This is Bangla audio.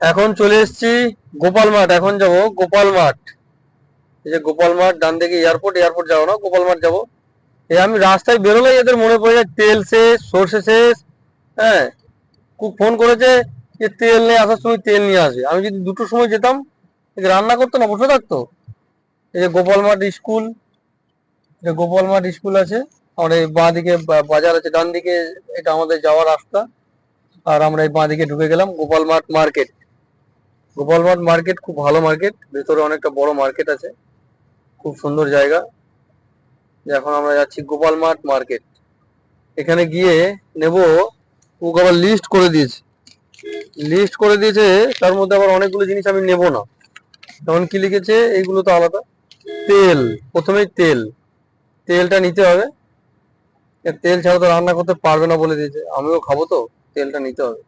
এখন চলে এসেছি গোপাল মাঠ। এখন যাব গোপাল মাঠ। এই যে গোপাল মাঠ, ডান দিকে এয়ারপোর্ট। এয়ারপোর্ট যাবো না, গোপাল মাঠ যাবো। এই আমি রাস্তায় বেরোলেই এদের মনে পড়ে যায় তেল শেষ, সর্ষে শেষ। হ্যাঁ, খুব ফোন করেছে যে তেল নিয়ে আসার সময় তেল নিয়ে আসবে। আমি যদি দুটোর সময় যেতাম, রান্না করতো না, বসে থাকতো। এই যে গোপাল মাঠ স্কুল, এটা গোপাল মাঠ স্কুল আছে। আর এই বাঁ দিকে বাজার আছে, ডান দিকে এটা আমাদের যাওয়ার রাস্তা। আর আমরা এই বাঁ দিকে ঢুকে গেলাম গোপাল মাঠ মার্কেট। গোপাল মাঠ মার্কেট খুব ভালো মার্কেট, ভেতরে অনেকটা বড় মার্কেট আছে, খুব সুন্দর জায়গা। এখন আমরা যাচ্ছি গোপাল মাঠ মার্কেট। এখানে গিয়ে নেব। ও আবার লিস্ট করে দিয়েছে, লিস্ট করে দিয়েছে। তার মধ্যে আবার অনেকগুলো জিনিস আমি নেব না। যেমন কি লিখেছে, এইগুলো তো আলাদা। তেল, প্রথমেই তেল, তেলটা নিতে হবে। তেল ছাড়া তো রান্না করতে পারবে না বলে দিয়েছে, আমিও খাবো তো, তেলটা নিতে হবে।